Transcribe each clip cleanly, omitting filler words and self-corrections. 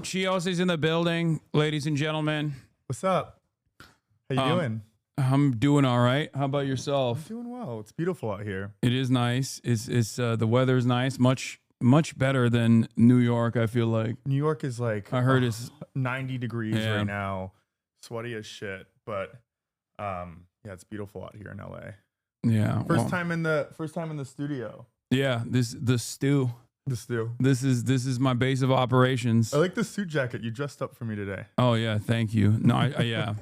Chios is in the building, ladies and gentlemen. What's up? How you doing? I'm doing all right. How about yourself? I'm doing well. It's beautiful out here. It is nice. It's the weather's nice. Much better than New York, I feel like. New York is like, I heard it's 90 degrees right now, sweaty as shit. But yeah, it's beautiful out here in LA. Yeah. First time in the studio. Yeah, the stew. The stew. This is my base of operations. I like the suit jacket. You dressed up for me today. Oh yeah, thank you. No, I yeah,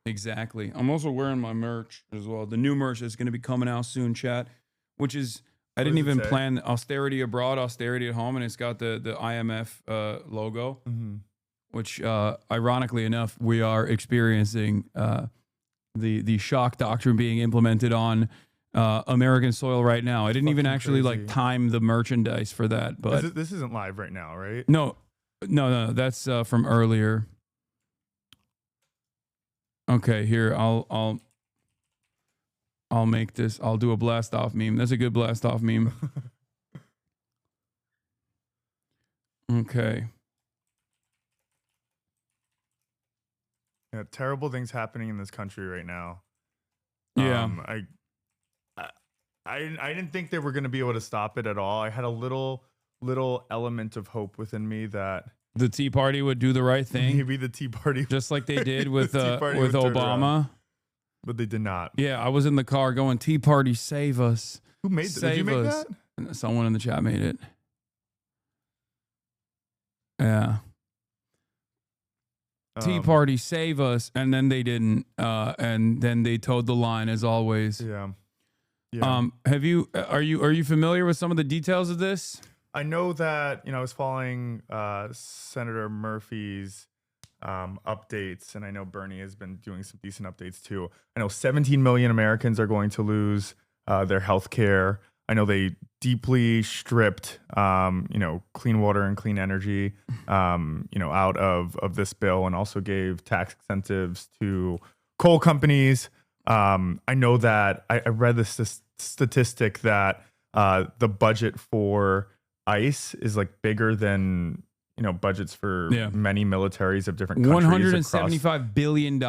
exactly. I'm also wearing my merch as well. The new merch is going to be coming out soon, chat. Which is I didn't even plan austerity abroad, austerity at home, and it's got the IMF logo. Mm-hmm. Which ironically enough, we are experiencing the shock doctrine being implemented on American soil right now. I didn't even actually like time the merchandise for that, but this isn't live right now, right? No, that's from earlier. Okay, here I'll make this. I'll do a blast off meme. That's a good blast off meme. Okay. Yeah, terrible things happening in this country right now. Yeah. I didn't think they were going to be able to stop it at all. I had a little element of hope within me that the Tea Party would do the right thing. Maybe the Tea Party, just like they did with Obama, but they did not. Yeah, I was in the car going, "Tea Party, save us." Who made that? Did you make that? Someone in the chat made it. Yeah. Tea Party, save us, and then they didn't, and then they towed the line as always. Yeah. Are you familiar with some of the details of this? I know that, I was following Senator Murphy's updates, and I know Bernie has been doing some decent updates too. I know 17 million Americans are going to lose their health care. I know they deeply stripped, clean water and clean energy, out of this bill, and also gave tax incentives to coal companies. I know that I read this statistic that the budget for ICE is like bigger than budgets for many militaries of different countries. $175 billion.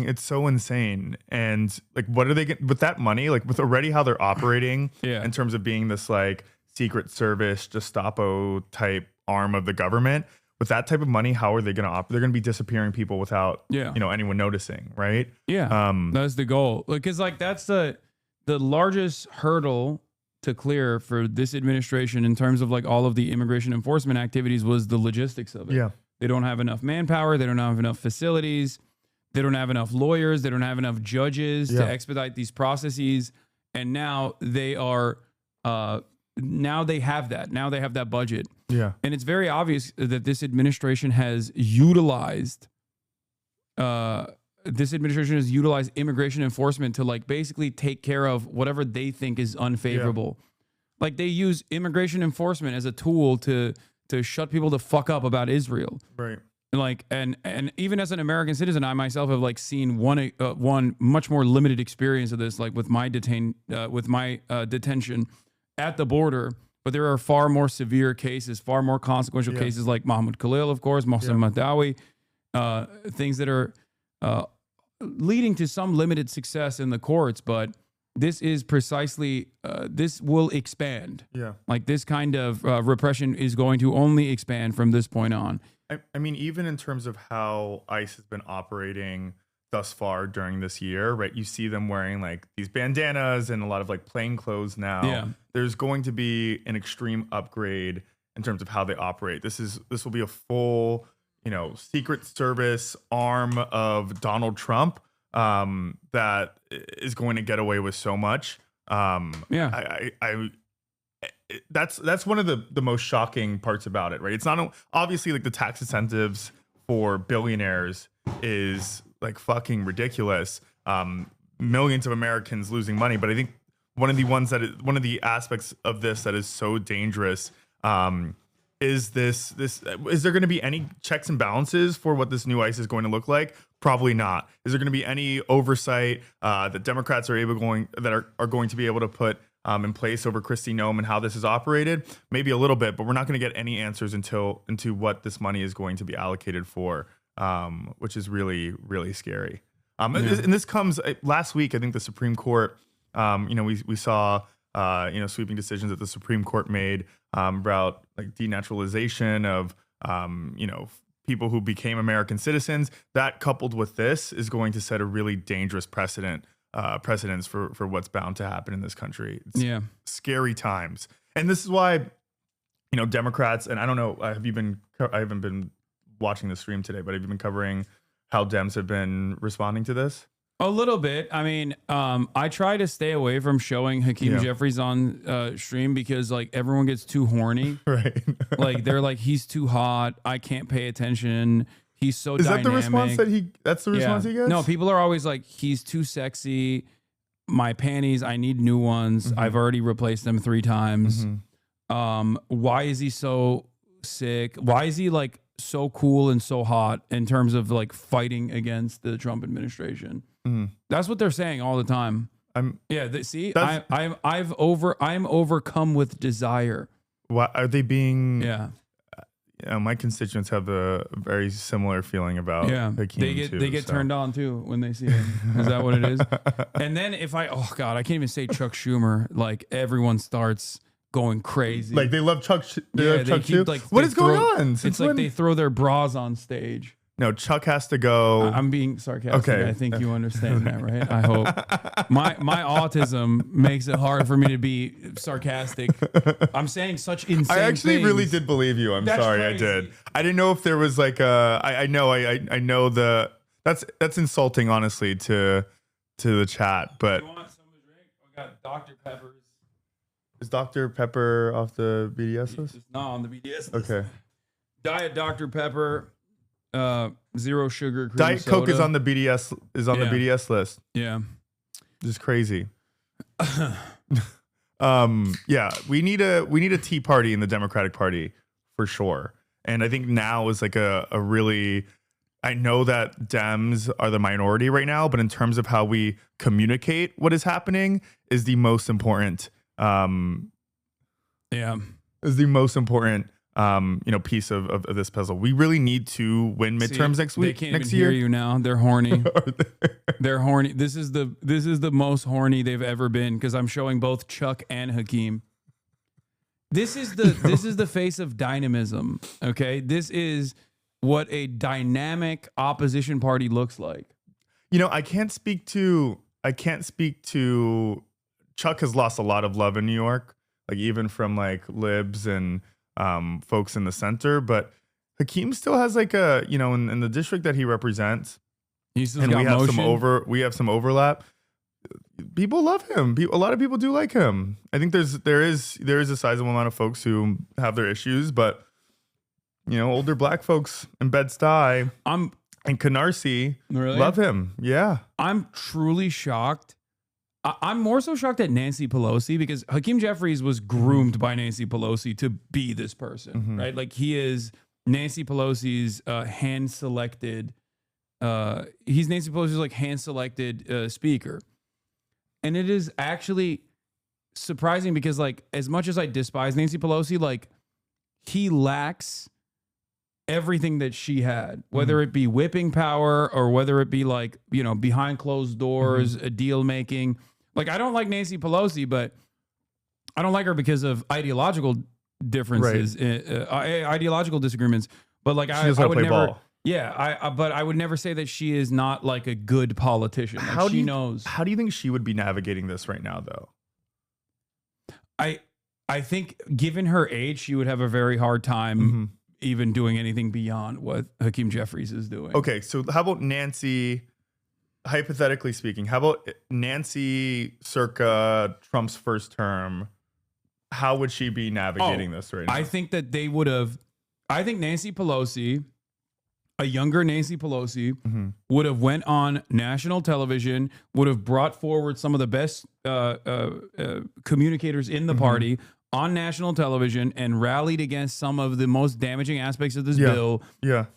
It's so insane. And like, what are they getting with that money? Like with already how they're operating in terms of being this like Secret Service Gestapo type arm of the government. With that type of money, how are they going to operate? They're going to be disappearing people without anyone noticing, right? Yeah, that's the goal. Because like that's the largest hurdle to clear for this administration in terms of like all of the immigration enforcement activities was the logistics of it. Yeah. They don't have enough manpower. They don't have enough facilities. They don't have enough lawyers. They don't have enough judges to expedite these processes. And now they are, now they have that. Now they have that budget. Yeah. And it's very obvious that this administration has utilized immigration enforcement to like basically take care of whatever they think is unfavorable. Like they use immigration enforcement as a tool to shut people the fuck up about Israel. Right. Like and even as an American citizen, I myself have like seen one much more limited experience of this, like with my detention at the border. But there are far more severe cases, far more consequential cases like Mahmoud Khalil, of course, Mohsen Mahdawi, things that are leading to some limited success in the courts. But this is precisely, this will expand. Yeah. Like this kind of repression is going to only expand from this point on. I mean, even in terms of how ICE has been operating thus far during this year, right? You see them wearing like these bandanas and a lot of like plain clothes now. Yeah. There's going to be an extreme upgrade in terms of how they operate. This will be a full, Secret Service arm of Donald Trump that is going to get away with so much. That's one of the most shocking parts about it, right? It's not obviously like the tax incentives for billionaires is like fucking ridiculous. Millions of Americans losing money, but I think one of the aspects of this that is so dangerous is this is there going to be any checks and balances for what this new ICE is going to look like? Probably not. Is there going to be any oversight that Democrats are going to be able to put in place over Kristi Noem and how this is operated? Maybe a little bit, but we're not going to get any answers into what this money is going to be allocated for, which is really, really scary. And this comes last week. I think the Supreme Court, we saw, sweeping decisions that the Supreme Court made about like denaturalization of, people who became American citizens. That coupled with this is going to set a really dangerous precedents for what's bound to happen in this country. It's scary times. And this is why, Democrats, and I don't know, I haven't been watching the stream today, but have you been covering how Dems have been responding to this? A little bit. I mean, I try to stay away from showing Hakeem Jeffries on stream because like everyone gets too horny. Right. Like they're like, he's too hot. I can't pay attention. He's so dynamic. Is that the response that's the response he gets? No, people are always like, he's too sexy. My panties, I need new ones. Mm-hmm. I've already replaced them 3 times. Mm-hmm. Why is he so sick? Why is he like so cool and so hot in terms of like fighting against the Trump administration? Mm-hmm. That's what they're saying all the time. I'm overcome with desire. Why are they being? Yeah. My constituents have a very similar feeling about Hakeem. They get turned on too when they see him. Is that what it is? And then I can't even say Chuck Schumer. Like everyone starts going crazy. Like they love Chuck. Chuck too. Like, what is going on? It's like they throw their bras on stage. No, Chuck has to go. I'm being sarcastic. Okay. I think you understand that, right? I hope. My autism makes it hard for me to be sarcastic. I'm saying such insane I actually things. really did believe you. I'm sorry, crazy. I did. I didn't know if there was like I know that's insulting, honestly, to the chat. But you want some to drink? We got Dr. Pepper's. Is Dr. Pepper off the BDS list? It's not on the BDS list. Okay. Diet Dr. Pepper. 0 sugar cream Diet soda. Coke is on the BDS the BDS list. Yeah. Just crazy. We need a Tea Party in the Democratic Party for sure. And I think now is like a really, I know that Dems are the minority right now, but in terms of how we communicate what is happening is the most important piece of this puzzle. We really need to win midterms next week. They can't next even year. hear you now. They're horny. They're horny. This is the most horny they've ever been because I'm showing both Chuck and Hakeem. This is the face of dynamism. Okay, this is what a dynamic opposition party looks like. I can't speak to. Chuck has lost a lot of love in New York, like even from like libs and folks in the center, but Hakeem still has like a in the district that he represents, we have some overlap. People love him. A lot of people do like him. I think there is a sizable amount of folks who have their issues, but older black folks in Bed-Stuy and Canarsie love him. Yeah, I'm truly shocked. I'm more so shocked at Nancy Pelosi because Hakeem Jeffries was groomed by Nancy Pelosi to be this person, right? Like he is Nancy Pelosi's hand-selected. He's Nancy Pelosi's like hand-selected speaker, and it is actually surprising because like as much as I despise Nancy Pelosi, like he lacks everything that she had, whether it be whipping power or whether it be like behind closed doors, a deal making. Like, I don't like Nancy Pelosi, but I don't like her because of ideological differences, ideological disagreements. But like, I would never, ball. But I would never say that she is not like a good politician. Like, How do you think she would be navigating this right now, though? I think given her age, she would have a very hard time even doing anything beyond what Hakeem Jeffries is doing. Okay, so how about Nancy? Hypothetically speaking, how about Nancy circa Trump's first term? How would she be navigating this right now? I think that they would have. I think Nancy Pelosi, a younger Nancy Pelosi, would have went on national television, would have brought forward some of the best communicators in the party, on national television and rallied against some of the most damaging aspects of this bill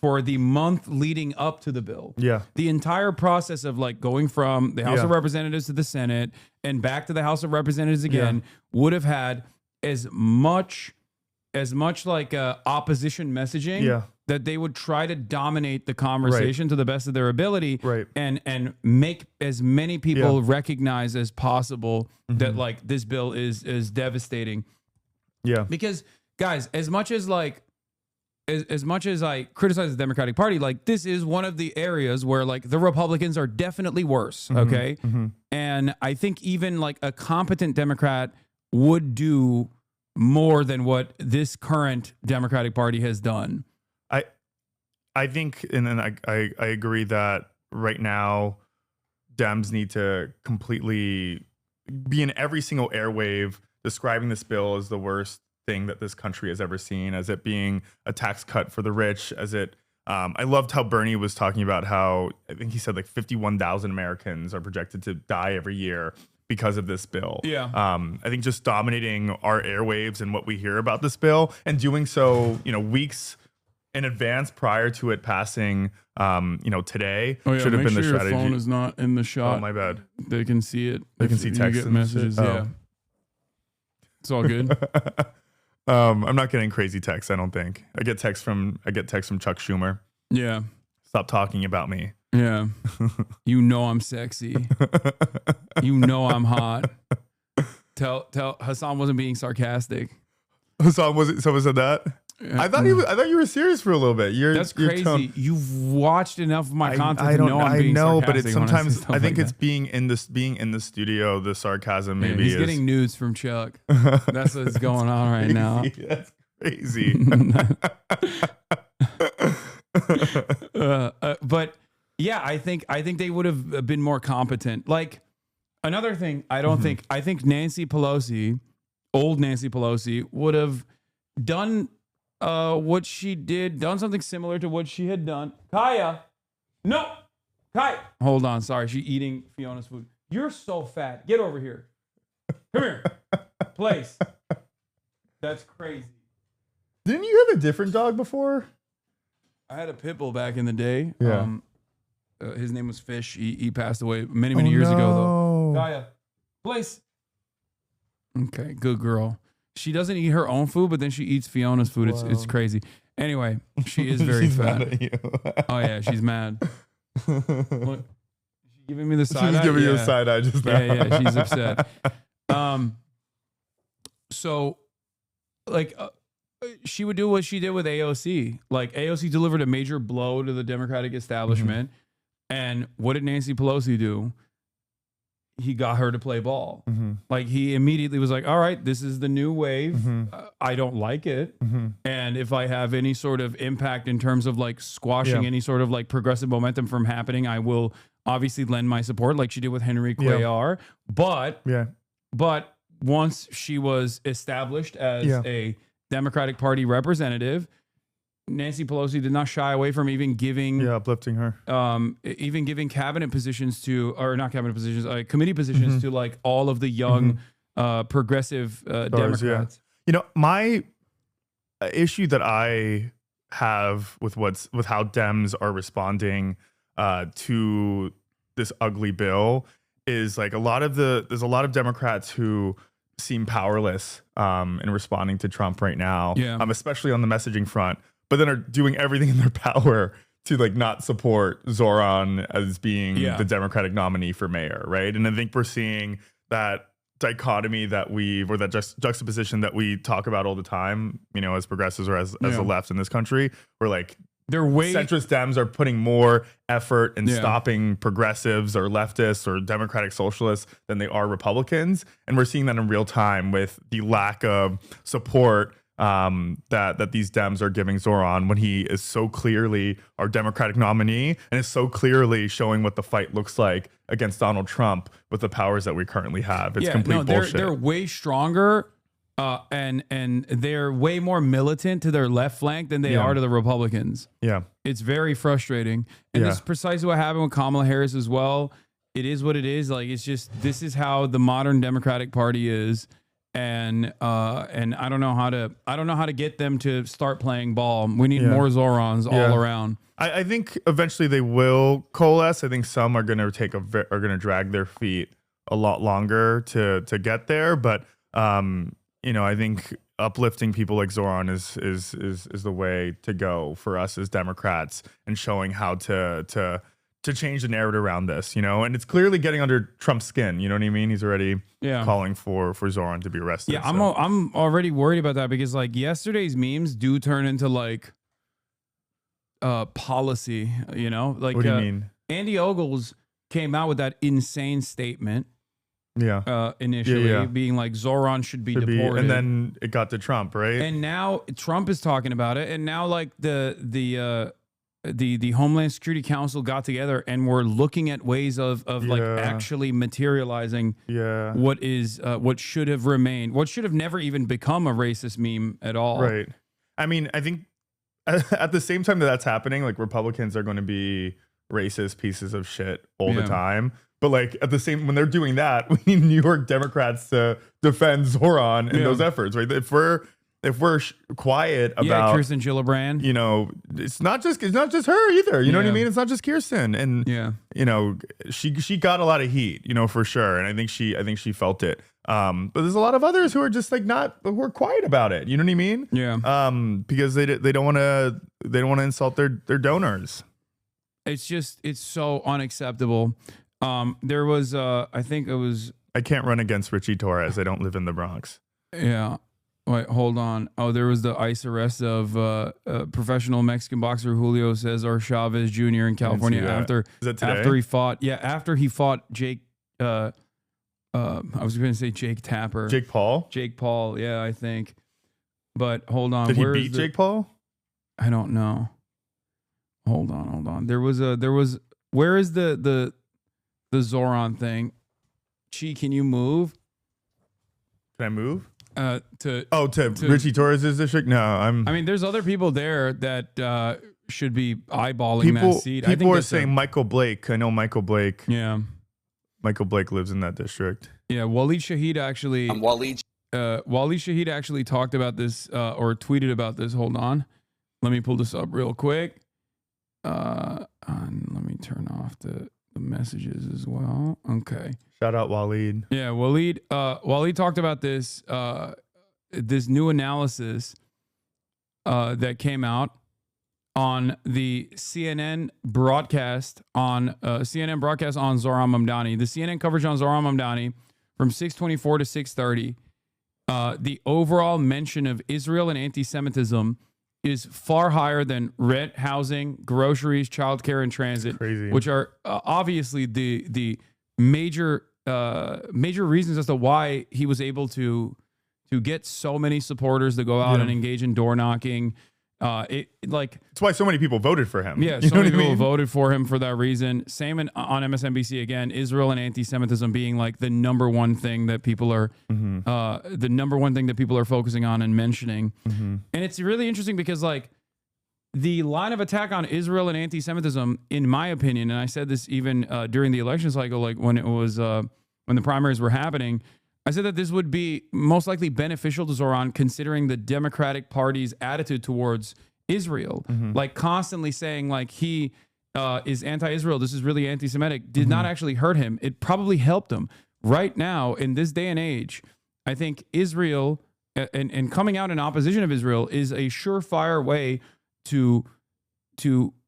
for the month leading up to the bill. Yeah. The entire process of like going from the House of Representatives to the Senate and back to the House of Representatives again would have had as much like opposition messaging that they would try to dominate the conversation to the best of their ability and make as many people recognize as possible that like this bill is devastating. Yeah. Because guys, as much as I criticize the Democratic Party, like this is one of the areas where like the Republicans are definitely worse. Okay. And I think even like a competent Democrat would do more than what this current Democratic Party has done. I think, and then I agree that right now Dems need to completely be in every single airwave describing this bill as the worst thing that this country has ever seen, as it being a tax cut for the rich, as it I loved how Bernie was talking about how, I think he said like 51,000 Americans are projected to die every year because of this bill. Yeah. I think just dominating our airwaves and what we hear about this bill, and doing so, weeks in advance prior to it passing, today should have been the strategy. Your phone is not in the shot. Oh, my bad. They can see it. They can see text and messages. Yeah. It's all good. I'm not getting crazy texts, I don't think. I get texts from Chuck Schumer. Yeah. Stop talking about me. Yeah. I'm sexy. I'm hot. Tell Hasan wasn't being sarcastic. Hasan wasn't. Someone said that? I thought you were serious for a little bit. That's crazy. You've watched enough of my content to know I'm being sarcastic. But it's sometimes I think it's being in the studio, the sarcasm maybe he's getting nudes from Chuck. That's what's going on right now. That's crazy. But yeah, I think they would have been more competent. Like another thing, I think Nancy Pelosi, old Nancy Pelosi, would have done what she did, done something similar to what she had done. Kaya, no, Kaya. Hold on, sorry, she's eating Fiona's food. You're so fat. Get over here. Come here. Place. That's crazy. Didn't you have a different dog before? I had a pit bull back in the day. Yeah. His name was Fish. He passed away many years ago, though. Kaya, place. Okay, good girl. She doesn't eat her own food, but then she eats Fiona's food. It's crazy. Anyway, she is very fat. Mad at you. Oh yeah, she's mad. Look, she's giving me the side eye. She's giving you a side eye just now. Yeah, she's upset. So, like, she would do what she did with AOC. Like AOC delivered a major blow to the Democratic establishment, and what did Nancy Pelosi do? He got her to play ball. Like he immediately was like, all right, this is the new wave. I don't like it. And if I have any sort of impact in terms of like squashing any sort of like progressive momentum from happening, I will obviously lend my support like she did with Henry Cuellar. But once she was established as a Democratic Party representative, Nancy Pelosi did not shy away from even giving uplifting her, even giving cabinet positions to, or not cabinet positions, committee positions to like all of the young progressive Democrats. My issue that I have with how Dems are responding to this ugly bill is like there's a lot of Democrats who seem powerless in responding to Trump right now, especially on the messaging front, but then are doing everything in their power to like not support Zohran as being the Democratic nominee for mayor, right? And I think we're seeing that dichotomy that juxtaposition that we talk about all the time, as progressives or as the left in this country, where like centrist Dems are putting more effort in stopping progressives or leftists or democratic socialists than they are Republicans. And we're seeing that in real time with the lack of support that these Dems are giving Zohran when he is so clearly our Democratic nominee and is so clearly showing what the fight looks like against Donald Trump with the powers that we currently have. It's complete bullshit. They're way stronger and they're way more militant to their left flank than they are to the Republicans. Yeah. It's very frustrating. And this is precisely what happened with Kamala Harris as well. It is what it is. Like, it's just, this is how the modern Democratic Party is. and I don't know how to get them to start playing ball. We need more Zohrans all around. I think eventually they will coalesce. I think some are going to drag their feet a lot longer to get there, but I think uplifting people like Zohran is the way to go for us as Democrats, and showing how to change the narrative around this, and it's clearly getting under Trump's skin. You know what I mean? He's already calling for Zohran to be arrested. Yeah, I'm already worried about that, because like yesterday's memes do turn into like policy, like what do you mean? Andy Ogles came out with that insane statement. Initially being like Zohran should be deported, and then it got to Trump, right? And now Trump is talking about it, and now like the Homeland Security Council got together and we're looking at ways of like actually materializing what should have remained, what should have never even become a racist meme at all. Right. I mean, I think at the same time that's happening, like Republicans are going to be racist pieces of shit all the time. But like at the same, when they're doing that, we need New York Democrats to defend Zohran in those efforts, right? If we're quiet about Kirsten Gillibrand, it's not just her either. You know what I mean? It's not just Kirsten, and she got a lot of heat, for sure, and I think she felt it. But there's a lot of others who are just like who are quiet about it. You know what I mean? Yeah. Because they don't want to insult their donors. It's so unacceptable. There was I think it was, I can't run against Richie Torres. I don't live in the Bronx. Yeah. Wait, hold on. Oh, there was the ICE arrest of professional Mexican boxer Julio Cesar Chavez Jr. in California after he fought. Yeah, after he fought Jake. I was going to say Jake Tapper. Jake Paul. Jake Paul. Yeah, I think. But hold on. Did he beat Jake Paul? I don't know. Hold on. There was. Where is the Zohran thing? Chi, can you move? Can I move? To Richie Torres' district? No, I mean, there's other people there that should be eyeballing that seat. People are saying Michael Blake. I know Michael Blake. Yeah. Michael Blake lives in that district. Yeah, Waleed Shahid actually. Waleed Shahid actually talked about this or tweeted about this. Hold on, let me pull this up real quick. Let me turn off the messages as well. Okay. Shout out Waleed. Yeah, Waleed talked about this this new analysis that came out on the CNN broadcast on Zohran Mamdani. The CNN coverage on Zohran Mamdani from 6:24 to 6:30. The overall mention of Israel and anti-Semitism is far higher than rent, housing, groceries, childcare, and transit, which are obviously the major reasons as to why he was able to get so many supporters to go out and engage in door knocking. It's why so many people voted for him. Yeah, so many people voted for him for that reason. Same on MSNBC again. Israel and anti-Semitism being like the number one thing that people are focusing on and mentioning. And it's really interesting because like the line of attack on Israel and anti-Semitism, in my opinion, and I said this even during the election cycle, like when it was when the primaries were happening, I said that this would be most likely beneficial to Zohran, considering the Democratic Party's attitude towards Israel, like constantly saying like he is anti-Israel. This is really anti-Semitic. Did not actually hurt him. It probably helped him. Right now, in this day and age, I think Israel and coming out in opposition of Israel is a surefire way to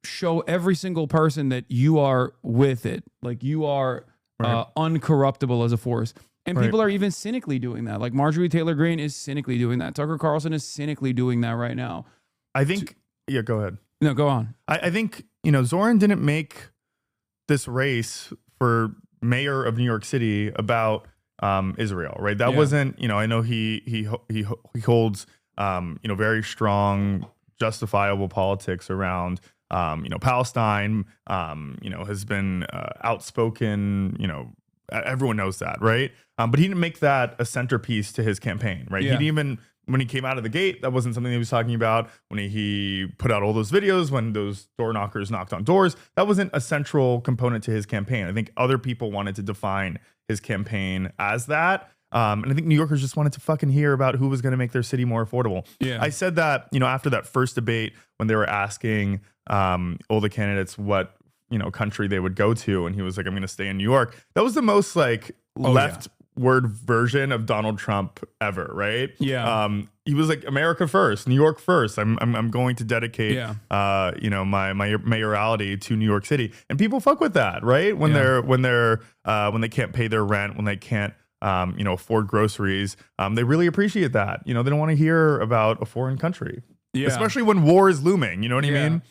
show every single person that you are with it, like you are uncorruptible as a force. And people are even cynically doing that. Like Marjorie Taylor Greene is cynically doing that. Tucker Carlson is cynically doing that right now. I think, go ahead. No, go on. I think, Zohran didn't make this race for mayor of New York City about Israel, right? That wasn't, I know he holds, very strong, justifiable politics around, Palestine, has been outspoken, everyone knows that, right? But he didn't make that a centerpiece to his campaign, right? He didn't even, when he came out of the gate, that wasn't something he was talking about. When he put out all those videos, when those door knockers knocked on doors, that wasn't a central component to his campaign. I think other people wanted to define his campaign as that. And I think New Yorkers just wanted to fucking hear about who was going to make their city more affordable. Yeah. I said that, after that first debate, when they were asking all the candidates what, country they would go to, and he was like, I'm going to stay in New York. That was the most like leftward version of Donald Trump ever, right? Yeah. He was like, America first, New York first. I'm going to dedicate, my mayoralty to New York City, and people fuck with that, right? When they can't pay their rent, when they can't, afford groceries, they really appreciate that. They don't want to hear about a foreign country, especially when war is looming. You know what I mean?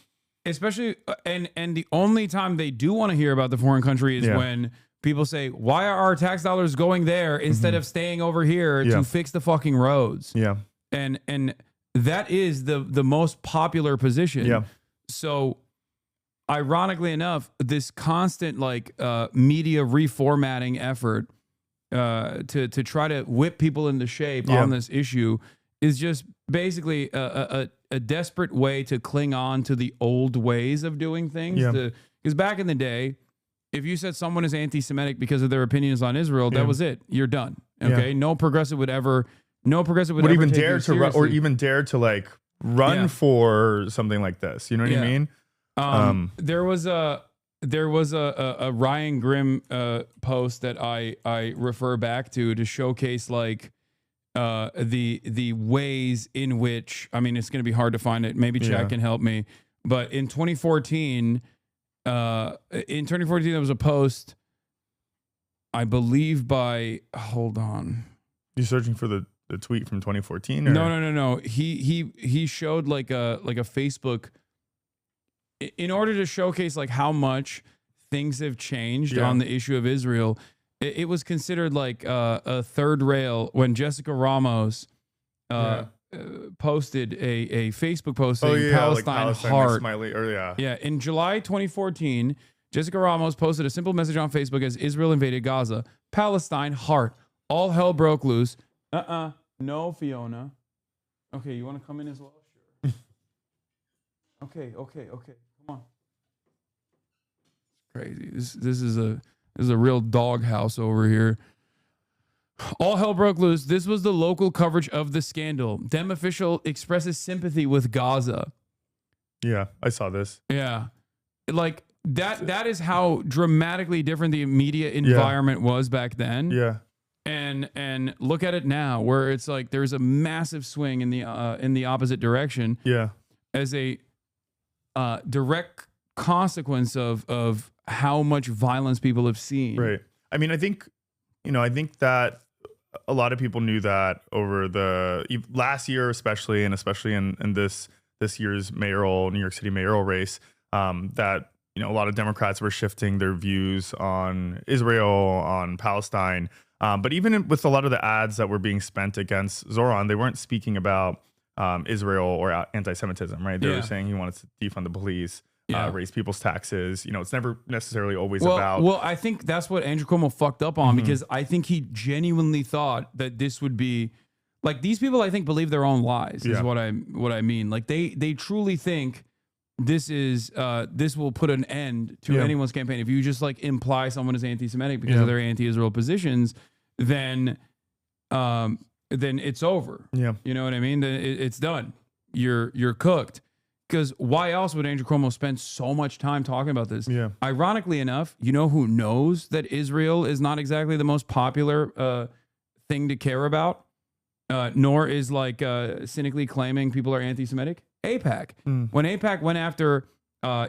Especially, and the only time they do want to hear about the foreign country is when people say, why are our tax dollars going there instead of staying over here to fix the fucking roads? Yeah. And that is the most popular position. Yeah. So ironically enough, this constant media reformatting effort to try to whip people into shape on this issue is just basically a desperate way to cling on to the old ways of doing things. Because back in the day, if you said someone is anti-Semitic because of their opinions on Israel, that was it. You're done. Okay, no progressive would ever even dare to or even dare to run for something like this. You know what I mean? There was a Ryan Grimm post that I refer back to showcase the ways in which, I mean, it's going to be hard to find it. Maybe Chad can help me. But in 2014, there was a post, I believe by, hold on. You searching for the tweet from 2014? Or? No. He showed like a Facebook, in order to showcase how much things have changed on the issue of Israel. It was considered a third rail when Jessica Ramos posted a Facebook post saying Palestine heart. Smiley, In July 2014, Jessica Ramos posted a simple message on Facebook as Israel invaded Gaza. Palestine heart. All hell broke loose. No, Fiona. Okay, you want to come in as well? Sure. Okay. Come on. Crazy. This is a real doghouse over here. All hell broke loose. This was the local coverage of the scandal. Dem official expresses sympathy with Gaza. Yeah, I saw this. Yeah. That is how dramatically different the media environment was back then. Yeah. And look at it now, where it's there's a massive swing in the opposite direction. Yeah. As a direct consequence of how much violence people have seen. Right. I mean, I think that a lot of people knew that over the last year, especially in this year's New York City mayoral race, that a lot of Democrats were shifting their views on Israel, on Palestine. But even with a lot of the ads that were being spent against Zohran, they weren't speaking about Israel or anti-Semitism, right? They were saying he wanted to defund the police, raise people's taxes. It's never necessarily always about. Well, I think that's what Andrew Cuomo fucked up on, because I think he genuinely thought that this would be these people. I think believe their own lies is what I mean. They truly think this will put an end to anyone's campaign. If you just imply someone is anti-Semitic because of their anti-Israel positions, then it's over. Yeah, you know what I mean. Then it's done. You're cooked. Because why else would Andrew Cuomo spend so much time talking about this? Yeah. Ironically enough, you know who knows that Israel is not exactly the most popular thing to care about, nor is cynically claiming people are anti-Semitic? AIPAC. When AIPAC went after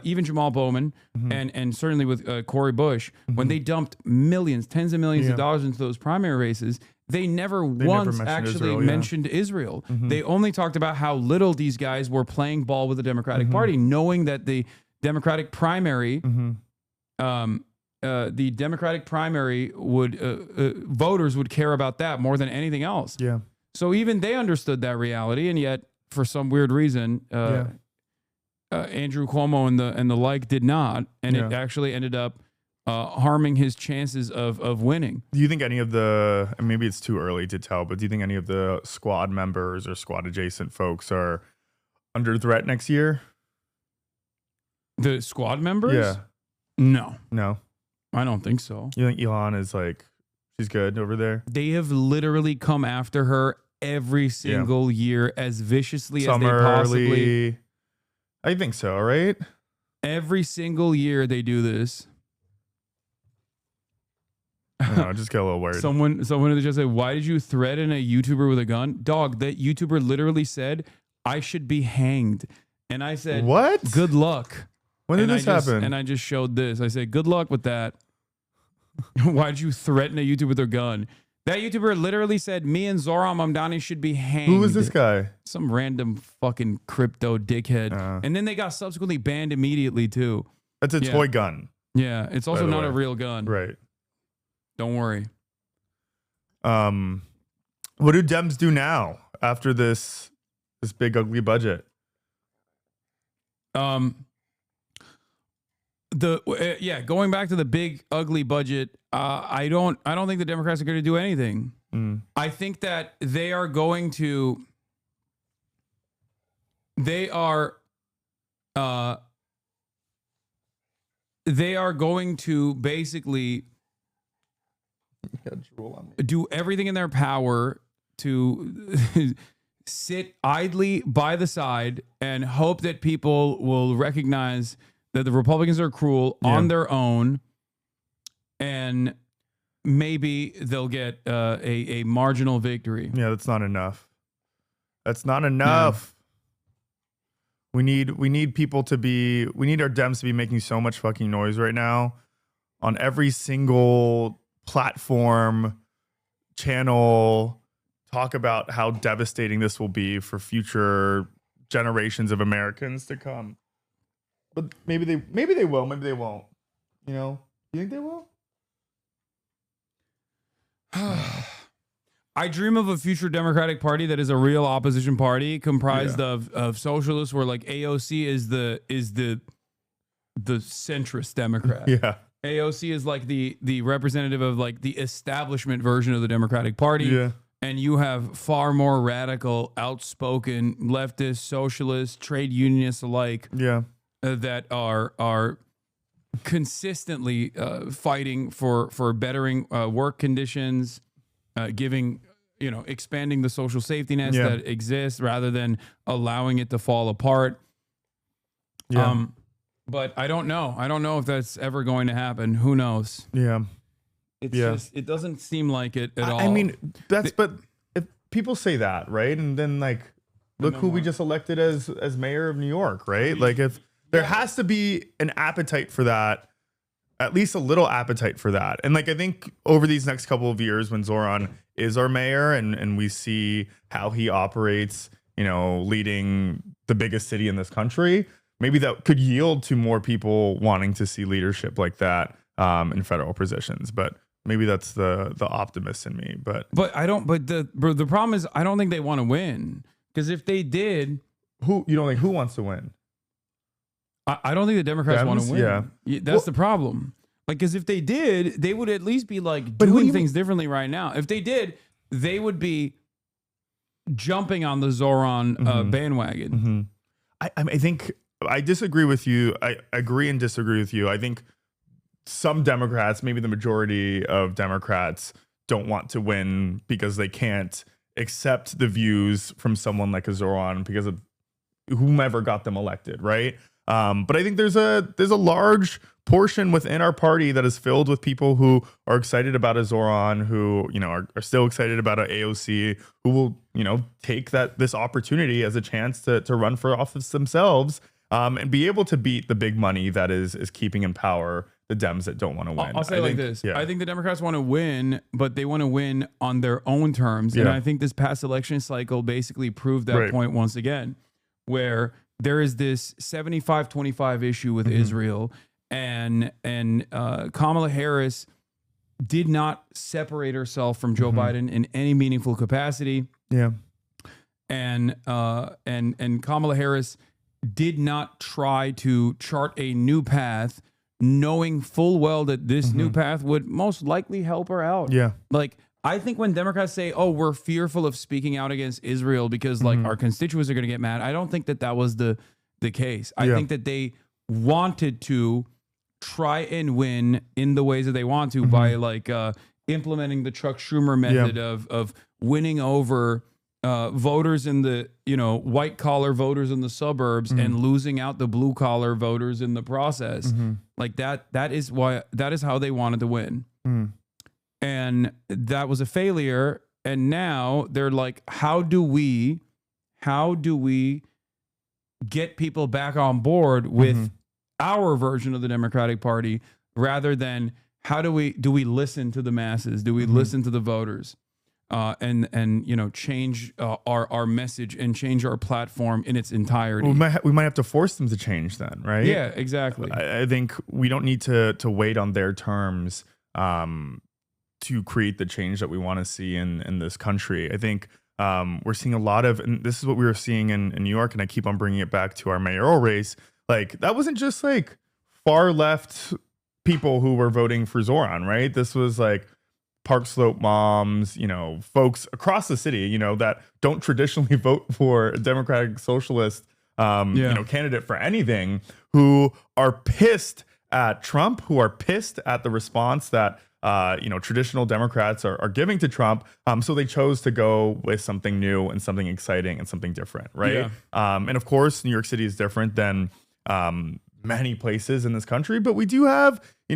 even Jamal Bowman and certainly with Cori Bush, when they dumped millions, tens of millions of dollars into those primary races, they never once actually mentioned Israel. They only talked about how little these guys were playing ball with the Democratic Party, knowing that the Democratic primary, voters would care about that more than anything else. Yeah. So even they understood that reality, and yet for some weird reason, Andrew Cuomo and the like did not, and it actually ended up harming his chances of winning. Do you think any of the, and maybe it's too early to tell, but do you think any of the squad members or squad adjacent folks are under threat next year? The squad members? Yeah. No. No. I don't think so. You think Elon is She's good over there. They have literally come after her every single year as viciously as they possibly. I think so, right? Every single year they do this. I just get a little worried. Someone in the chat said, "Why did you threaten a YouTuber with a gun?" Dog, that YouTuber literally said, "I should be hanged," and I said, "What? Good luck." When did this happen? And I just showed this. I said, "Good luck with that." Why did you threaten a YouTuber with a gun? That YouTuber literally said, "Me and Zohran Mamdani should be hanged." Who was this guy? Some random fucking crypto dickhead. And then they got subsequently banned immediately too. That's a toy gun. Yeah, it's also not a real gun. Right. Don't worry. What do Dems do now after this big ugly budget? Going back to the big ugly budget, I don't think the Democrats are going to do anything. I think that they are going to basically do everything in their power to sit idly by the side and hope that people will recognize that the Republicans are cruel on their own, and maybe they'll get a marginal victory. Yeah, that's not enough. That's not enough. We need people to be. We need our Dems to be making so much fucking noise right now on every single platform, channel, talk about how devastating this will be for future generations of Americans to come. But maybe they will, maybe they won't. You know, you think they will? I dream of a future Democratic Party that is a real opposition party comprised of socialists, where like AOC is the centrist Democrat. Yeah. AOC is like the representative of like the establishment version of the Democratic Party. Yeah. And you have far more radical, outspoken leftist, socialist, trade unionists alike. Yeah. That are consistently fighting for bettering work conditions, expanding the social safety nets that exist rather than allowing it to fall apart. Yeah. But I don't know. I don't know if that's ever going to happen. Who knows? Yeah. It's just, it doesn't seem like it at all. I mean, but if people say that, right? And then like, look who we just elected as mayor of New York, right? Like if there has to be an appetite for that, at least a little appetite for that. And like, I think over these next couple of years when Zohran is our mayor and we see how he operates, leading the biggest city in this country, maybe that could yield to more people wanting to see leadership like that in federal positions. But maybe that's the optimist in me. But I don't. But the problem is, I don't think they want to win, because if they did, you don't think who wants to win? I don't think the Democrats want to win. Yeah, that's the problem. Like, because if they did, they would at least be like doing things differently right now. If they did, they would be jumping on the Zohran bandwagon. I think I disagree with you. I agree and disagree with you. I think some Democrats, maybe the majority of Democrats, don't want to win because they can't accept the views from someone like a Zohran because of whomever got them elected, right? But I think there's a large portion within our party that is filled with people who are excited about a Zohran, who are still excited about an AOC, who will take this opportunity as a chance to run for office themselves and be able to beat the big money that is keeping in power the Dems that don't want to win. I'll say this. I think the Democrats want to win, but they want to win on their own terms. And I think this past election cycle basically proved that point once again, where there is this 75-25 issue with Israel, and Kamala Harris did not separate herself from Joe Biden in any meaningful capacity. Yeah. And Kamala Harris did not try to chart a new path, knowing full well that this new path would most likely help her out. Yeah. Like, I think when Democrats say, "Oh, we're fearful of speaking out against Israel because like our constituents are going to get mad," I don't think that was the case. I think that they wanted to try and win in the ways that they want to by like implementing the Chuck Schumer method of winning over voters in the, white collar voters in the suburbs and losing out the blue collar voters in the process. Like that is how they wanted to win. And that was a failure. And now they're like, how do we get people back on board with our version of the Democratic Party, rather than do we listen to the masses? Do we listen to the voters? And change our message and change our platform in its entirety. We might have to force them to change then, right? Yeah, exactly. I think we don't need to wait on their terms to create the change that we want to see in this country. I think we're seeing a lot of, and this is what we were seeing in New York, and I keep on bringing it back to our mayoral race. Like, that wasn't just like far left people who were voting for Zohran, right? This was like Park Slope moms, folks across the city, that don't traditionally vote for a Democratic Socialist, candidate for anything, who are pissed at Trump, who are pissed at the response that traditional Democrats are giving to Trump. So they chose to go with something new and something exciting and something different, right? Yeah. And of course, New York City is different than many places in this country, but we do have, we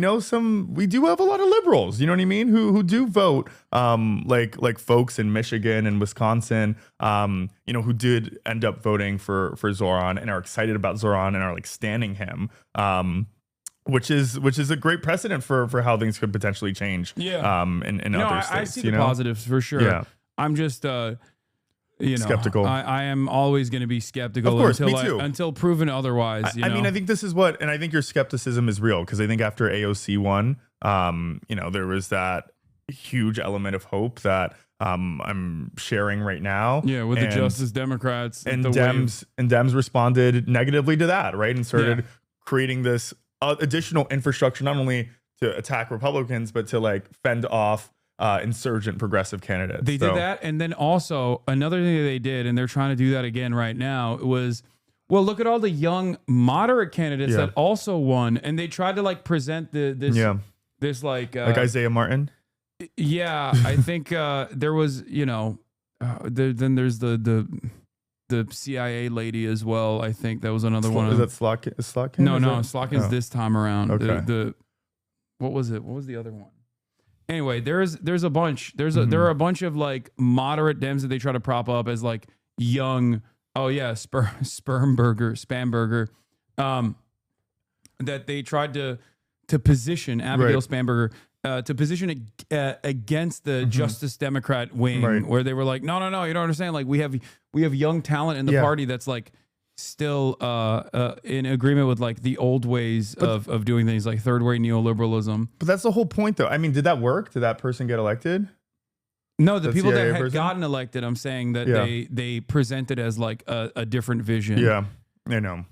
do have a lot of liberals, you know what I mean, who do vote, like folks in Michigan and Wisconsin, who did end up voting for Zohran and are excited about Zohran and are like standing him. Which is a great precedent for how things could potentially change. Yeah. In other states. I see the positives for sure. Yeah. I'm just skeptical. I am always going to be skeptical, of course, until proven otherwise. I mean, I think this is what, and I think your skepticism is real, because I think after AOC won, there was that huge element of hope that I'm sharing right now. Yeah, with the Justice Democrats and Dems responded negatively to that, right, and started creating this additional infrastructure, not only to attack Republicans, but to like fend off insurgent progressive candidates. They did that. And then also another thing that they did, and they're trying to do that again right now, was, well, look at all the young moderate candidates that also won. And they tried to like present this like Isaiah Martin. Yeah. I think there was, then there's the CIA lady as well. I think that was another one. Is that Slotkin? No, Slotkin's this time around. Okay. What was it? What was the other one? Anyway, there's a bunch. There are a bunch of like moderate Dems that they try to prop up as like young. Oh yeah, Spamberger. That they tried to position Abigail Spamberger. To position it against the Justice Democrat wing, where they were like, no, you don't understand. Like we have young talent in the party that's like still in agreement with like the old ways of doing things, like third way neoliberalism. But that's the whole point, though. I mean, did that work? Did that person get elected? No, the people that had gotten elected, I'm saying that they presented as like a different vision. Yeah, I know.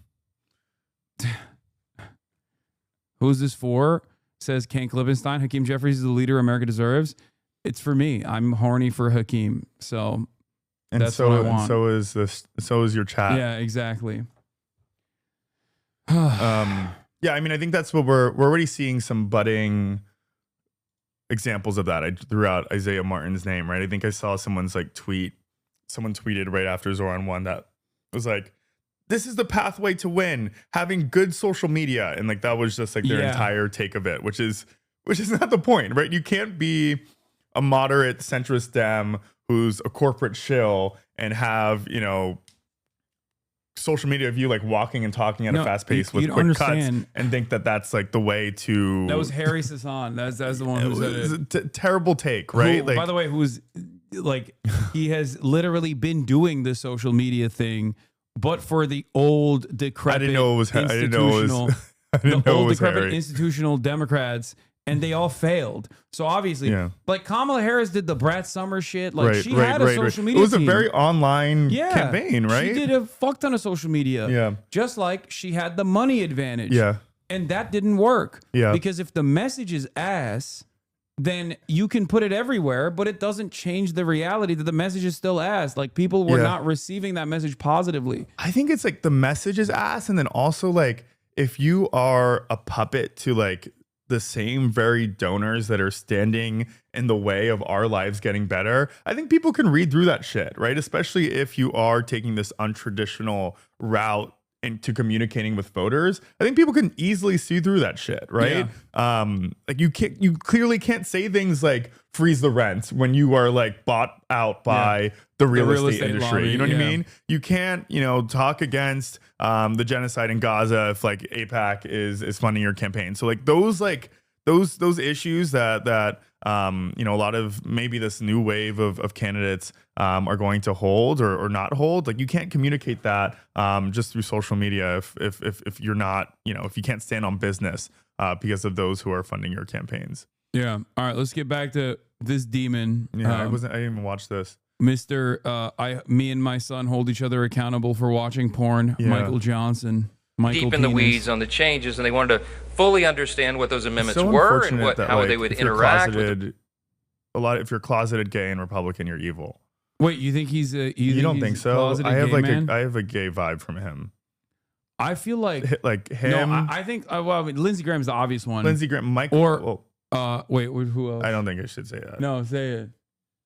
Who's this for? Says Ken Klippenstein. Hakeem Jeffries is the leader America deserves. It's for me. I'm horny for Hakeem. So that's what I want. So is your chat. Yeah, exactly. Yeah, I mean, I think that's what we're already seeing some budding examples of that. I threw out Isaiah Martin's name, right? I think I saw someone's like tweet. Someone tweeted right after Zohran won that was like, this is the pathway to win, having good social media. And like, that was just like their entire take of it, which is not the point, right? You can't be a moderate centrist Dem who's a corporate shill and have, social media of you like walking and talking at a fast pace with quick cuts and think that that's like the way to. That was Harry Sasson. That's the one who said it. A terrible take, right? By the way, who's like, he has literally been doing the social media thing, but for the old decrepit institutional Democrats, and they all failed. So obviously, like Kamala Harris did the Brad Summer shit. Like she had a social media. It was team. A very online campaign, right? She did a fuck ton of social media. Yeah, just like she had the money advantage. Yeah, and that didn't work. Yeah, because if the message is ass, then you can put it everywhere, but it doesn't change the reality that the message is still ass. Like people were not receiving that message positively. I think it's like the message is ass, and then also like if you are a puppet to like the same very donors that are standing in the way of our lives getting better, I think people can read through that shit, right? Especially if you are taking this untraditional route into communicating with voters. I think people can easily see through that shit, right? Like you clearly can't say things like freeze the rent when you are like bought out by the real estate industry. Lobby, you know what I mean? You can't, talk against the genocide in Gaza if like AIPAC is funding your campaign. So like those issues that a lot of maybe this new wave of candidates are going to hold or not hold. Like you can't communicate that just through social media if you're not, if you can't stand on business because of those who are funding your campaigns. Yeah. All right. Let's get back to this demon. Yeah, I didn't even watch this. Me and my son hold each other accountable for watching porn. Yeah. Michael Johnson. Deep in the weeds on the changes, and they wanted to fully understand what those amendments were and how they would interact with if you're closeted gay and Republican, you're evil. Wait, you think he's a? You don't think so? I have man? I have a gay vibe from him. I feel like him. No, I think Lindsey Graham's the obvious one. Lindsey Graham, Michael. Or wait, who else? I don't think I should say that. No, say it.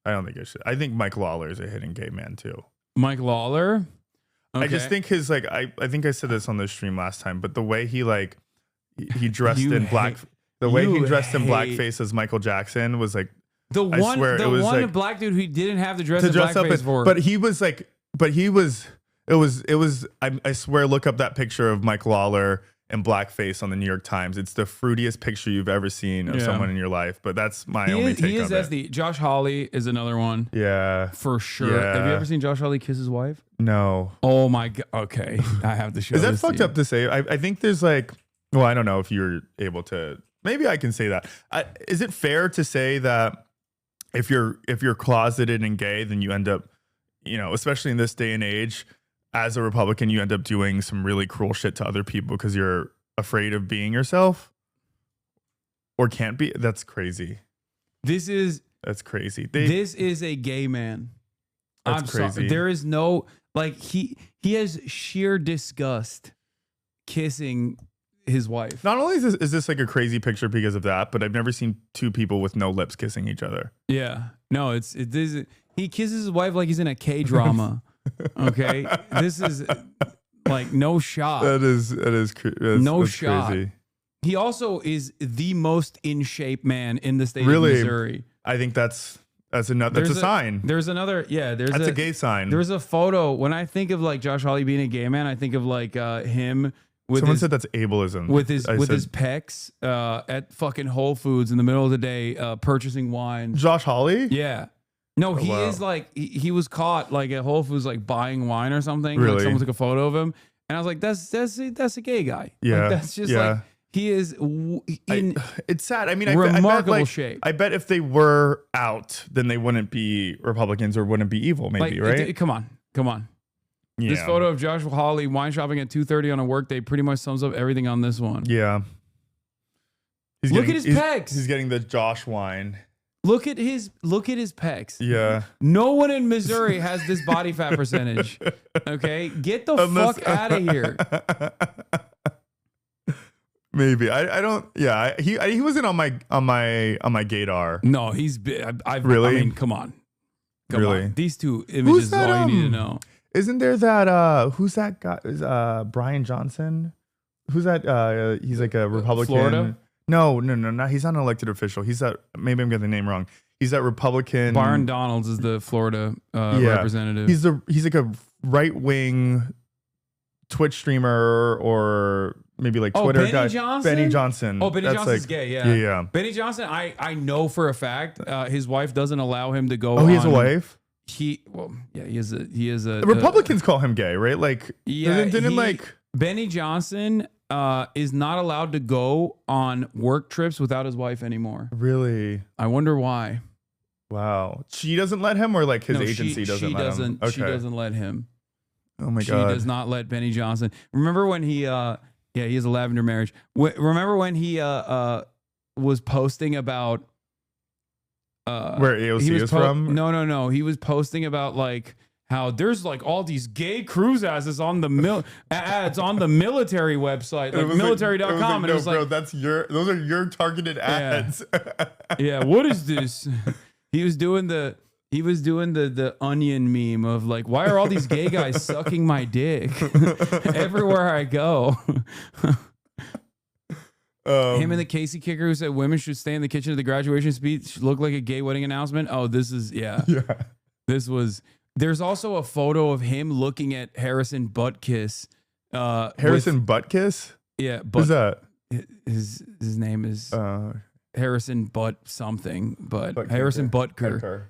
I don't think I should. I think Mike Lawler is a hidden gay man too. Mike Lawler. Okay. I just think his I think I said this on the stream last time, but the way he dressed in black, the way he dressed in blackface as Michael Jackson was like the one black dude who didn't have to dress in blackface for. But I swear, look up that picture of Mike Lawler in blackface on the New York Times. It's the fruitiest picture you've ever seen of someone in your life. But that's my only take on it. Josh Hawley is another one. Yeah, for sure. Yeah. Have you ever seen Josh Hawley kiss his wife? No. Oh my god. Okay, I have to show. Is that fucked up to say? I think there's I don't know if you're able to. Maybe I can say that. Is it fair to say that if you're closeted and gay, then you end up, especially in this day and age, as a Republican, you end up doing some really cruel shit to other people because you're afraid of being yourself or can't be? That's crazy. That's crazy. This is a gay man. That's crazy. Sorry. There is no, he has sheer disgust kissing his wife. Not only is this like a crazy picture because of that, but I've never seen two people with no lips kissing each other. Yeah. No, he kisses his wife like he's in a K-drama. Okay, this is like no shot. That's no shot. Crazy. He also is the most in shape man in the state of Missouri. I think that's a sign. There's another. Yeah, that's a gay sign. There's a photo. When I think of like Josh Hawley being a gay man, I think of like him with. Someone said that's ableism with his pecs at fucking Whole Foods in the middle of the day purchasing wine. Josh Hawley. Yeah. No, he is like he was caught like at Whole Foods like buying wine or something. Really? Like someone took a photo of him, and I was like, that's a gay guy. Yeah, like, that's just like he is in. It's sad. I mean, remarkable shape. I bet if they were out, then they wouldn't be Republicans or wouldn't be evil. Maybe right? Come on. Yeah. This photo of Josh Hawley wine shopping at 2:30 on a work day pretty much sums up everything on this one. Yeah. Look at his pecs. He's getting the Josh wine. Look at his pecs. Yeah. No one in Missouri has this body fat percentage. Okay, get the fuck out of here. Maybe I don't. Yeah, he wasn't on my gaydar. No, he's. Really? I mean, come on. Really? These two images is all you need to know. Isn't there that? Who's that guy? Is Brian Johnson? Who's that? He's like a Republican. Florida? No. He's not an elected official. He's that. Maybe I'm getting the name wrong. He's that Republican. Byron Donalds is the Florida representative. He's like a right wing Twitch streamer or maybe like Twitter Benny guy. Johnson? Benny Johnson. Oh, Benny Johnson's gay. Yeah. Yeah. Benny Johnson. I know for a fact his wife doesn't allow him to go. Oh, he has a wife. He is a. The Republicans call him gay, right? Like, Benny Johnson is not allowed to go on work trips without his wife anymore. Really? I wonder why. Wow. She doesn't let him, or like his agency doesn't let him? Okay. She doesn't let him. Oh my God. She does not let Benny Johnson. Remember when he has a lavender marriage. Remember when he was posting about where AOC is from? No. He was posting about like how there's like all these gay cruise asses on the ads on the military website, like military.com. And it was like, bro, those are your targeted ads. Yeah. What is this? He was doing the onion meme of like, why are all these gay guys sucking my dick everywhere I go? Him and the Casey kicker who said women should stay in the kitchen of the graduation speech look like a gay wedding announcement. Oh, this is This was. There's also a photo of him looking at Harrison Butkiss. Harrison Butkiss? Yeah, who's that? His name is Harrison Butt something, but Harrison Butker.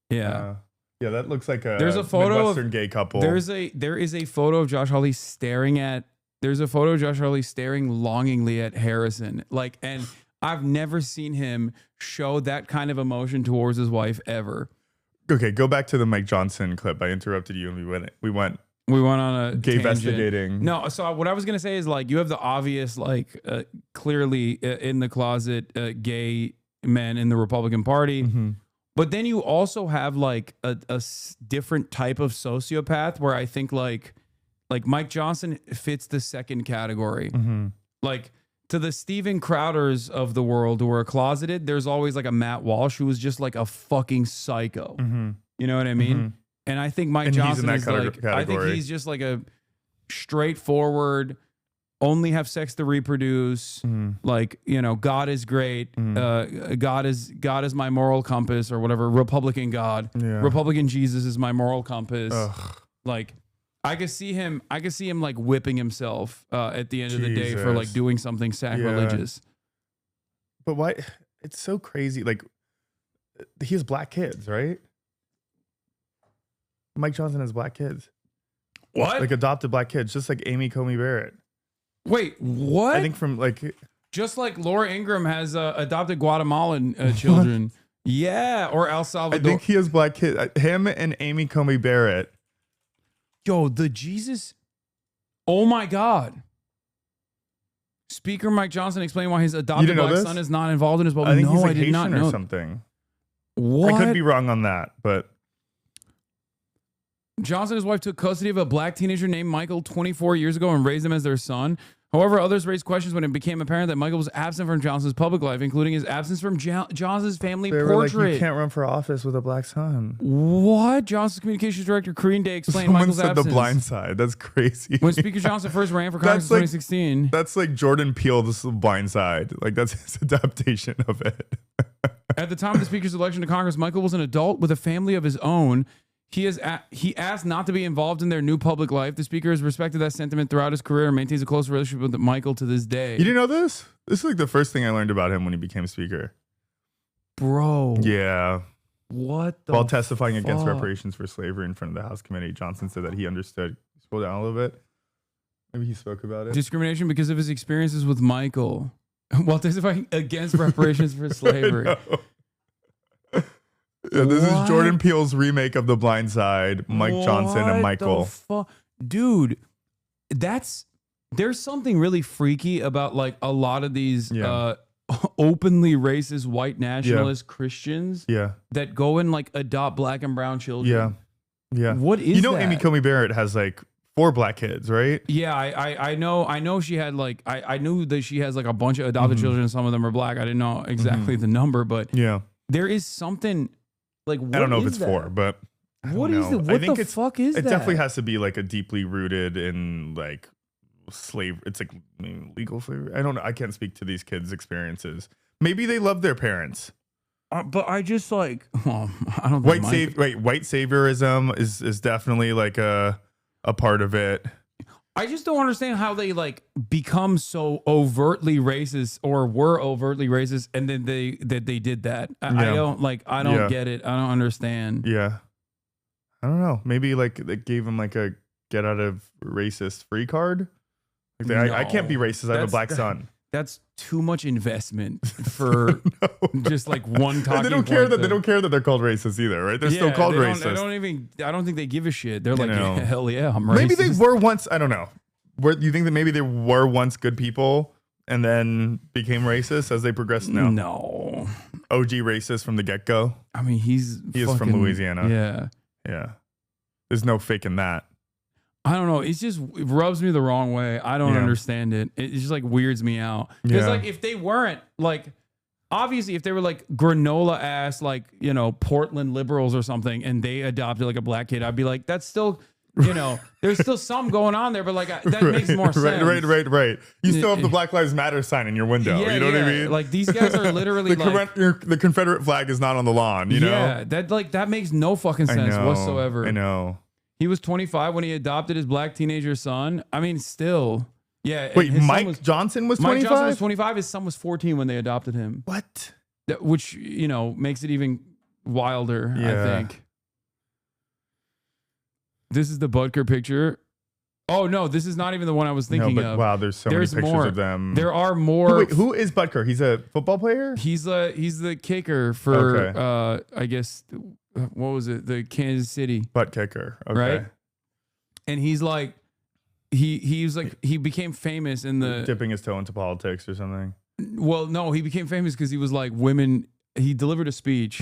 Yeah. Yeah, that looks like there's a photo Midwestern gay couple. There is a photo of Josh Hawley staring longingly at Harrison. Like, and I've never seen him show that kind of emotion towards his wife ever. Okay, go back to the Mike Johnson clip. I interrupted you and we went on a gay investigating. No, so what I was gonna say is like you have the obvious like clearly in the closet gay men in the Republican Party, but then you also have like a different type of sociopath where I think like Mike Johnson fits the second category. Like to the Steven Crowders of the world who are closeted, there's always like a Matt Walsh who was just like a fucking psycho. You know what I mean? And I think Mike Johnson is like, I think he's just like a straightforward, only have sex to reproduce. Like, you know, God is great. God is my moral compass or whatever. Republican God, Republican Jesus is my moral compass. Like, I could see him like whipping himself at the end of the day for like doing something sacrilegious. But why? It's so crazy. Like, he has black kids, right? Mike Johnson has black kids. What? Like adopted black kids, just like Amy Comey Barrett. Wait, what? I think from like, just like Laura Ingraham has adopted Guatemalan children. Yeah, or El Salvador. I think he has black kids. Him and Amy Comey Barrett. Yo, the Jesus. Oh my God. Speaker Mike Johnson explained why his adopted black son is not involved in his I think he's like I did Haitian not know. Or something. What? I could be wrong on that, but Johnson and his wife took custody of a black teenager named Michael 24 years ago and raised him as their son. However, others raised questions when it became apparent that Michael was absent from Johnson's public life, including his absence from Johnson's family portrait. Like, you can't run for office with a black son. What? Johnson's communications director, Karine Day, explained Michael's absence. The Blind Side. That's crazy. When Speaker Johnson first ran for Congress in 2016. That's like Jordan Peele, this is The Blind Side. Like, that's his adaptation of it. At the time of the Speaker's election to Congress, Michael was an adult with a family of his own. He asked not to be involved in their new public life. The Speaker has respected that sentiment throughout his career and maintains a close relationship with Michael to this day. You didn't know this? This is like the first thing I learned about him when he became Speaker. Bro. Yeah. What the While testifying against reparations for slavery in front of the House committee, Johnson said that he understood. Scroll down a little bit. Maybe he spoke about it. Discrimination because of his experiences with Michael. While testifying against reparations for slavery. Yeah, this is Jordan Peele's remake of The Blind Side, Mike Johnson and Michael. Dude, there's something really freaky about like a lot of these openly racist white nationalist Christians that go and like adopt black and brown children. Yeah. What is that? Amy Comey Barrett has like 4 black kids, right? Yeah, I know she had like I knew that she has like a bunch of adopted children and some of them are black. I didn't know exactly the number, but there is something. Like, I don't know if it's 4, but what is it? What the fuck is that? It definitely has to be like a deeply rooted in like slavery. It's like legal slavery. I don't know. I can't speak to these kids' experiences. Maybe they love their parents. But I just like, I don't think white saviorism is definitely like a part of it. I just don't understand how they like become so overtly racist or were overtly racist, and then they did that. I don't get it. I don't understand. Yeah, I don't know. Maybe like they gave him like a get out of racist free card. Like I can't be racist. I have a black son. That's too much investment for just like one talking. And they don't care that they don't care that they're called racist either, right? They're still called racist. I don't think they give a shit. They're like, hell yeah, I'm racist. Maybe they were once. I don't know. You think that maybe they were once good people and then became racist as they progressed? No. OG racist from the get go. I mean, he is from Louisiana. Yeah. There's no faking that. I don't know. It rubs me the wrong way. I don't understand it. It just like weirds me out. Because like if they weren't like, obviously if they were like granola ass, like, you know, Portland liberals or something, and they adopted like a black kid, I'd be like, that's still, you know, there's still some going on there, but like that makes more sense. Right. You still have the Black Lives Matter sign in your window. You know what I mean? Like these guys are literally the Confederate flag is not on the lawn, you know? Yeah, that makes no fucking sense whatsoever. I know. He was 25 when he adopted his black teenager son. I mean, still. Yeah. Wait, Mike Johnson was 25? Mike Johnson was 25. His son was 14 when they adopted him. What? Which, you know, makes it even wilder, I think. This is the Butker picture. Oh, no, this is not even the one I was thinking of. Wow, there's many pictures of them. There are more. Wait, who is Butker? He's a football player? He's the kicker for, I guess... What was it? The Kansas City butt kicker, right? And he's like, he became famous in the dipping his toe into politics or something. Well, no, he became famous because he was like women. He delivered a speech.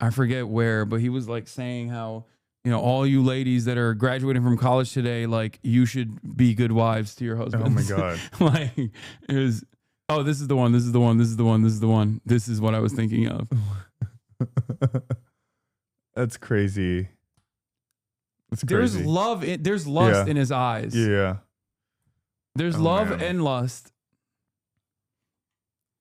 I forget where, but he was like saying how, you know, all you ladies that are graduating from college today, like you should be good wives to your husbands. Oh my god! Like it was. Oh, this is the one. This is the one. This is the one. This is the one. This is what I was thinking of. That's crazy. That's there's crazy. love. There's lust in his eyes. Yeah. There's love and lust.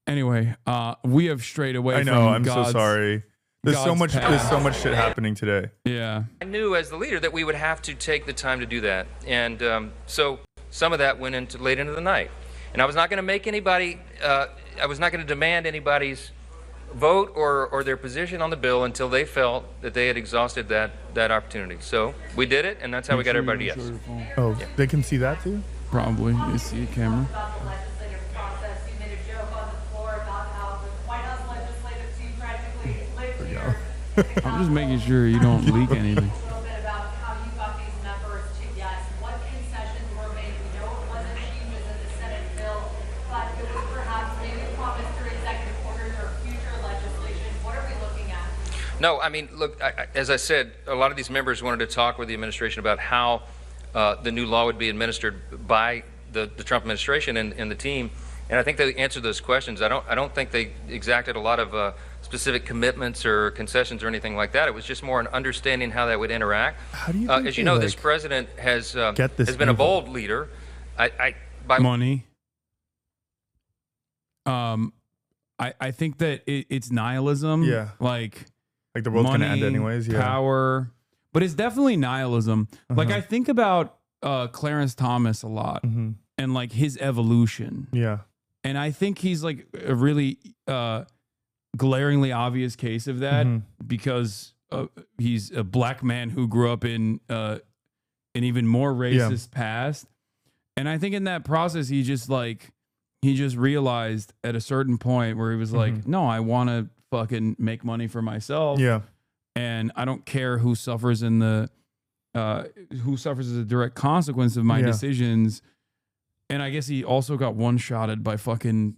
Anyway, we have strayed away. I know. I'm so sorry. There's so much. path. There's so much shit happening today. Yeah. I knew as the leader that we would have to take the time to do that, and so some of that went into late into the night. And I was not going to make anybody. I was not going to demand anybody's vote or their position on the bill until they felt that they had exhausted that opportunity. So we did it, and that's how we got everybody to yes. Oh, they can see that too? Probably. You see a camera. I'm just making sure you don't leak anything. No, I mean, look, as I said, a lot of these members wanted to talk with the administration about how the new law would be administered by the Trump administration and the team, and I think they answered those questions. I don't think they exacted a lot of specific commitments or concessions or anything like that. It was just more an understanding how that would interact. How do you as you know, this president has been a bold leader. By money. I think that it's nihilism. Yeah. Like the world's money, gonna end anyways. Yeah. Power, but it's definitely nihilism. Like I think about Clarence Thomas a lot and like his evolution. Yeah. And I think he's like a really glaringly obvious case of that because he's a black man who grew up in an even more racist past. And I think in that process, he just realized at a certain point where he was like, no, I want to fucking make money for myself. Yeah. And I don't care who suffers as a direct consequence of my decisions. And I guess he also got one-shotted by fucking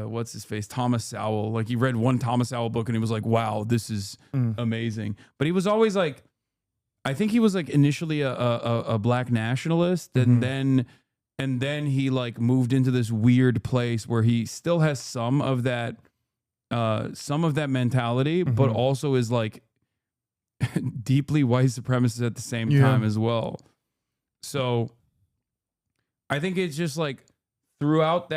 what's his face, Thomas Sowell. Like he read one Thomas Sowell book and he was like, wow, this is amazing. But he was always like, I think he was like initially a black nationalist, and then he like moved into this weird place where he still has some of that mentality, but also is like deeply white supremacist at the same time as well. So I think it's just like throughout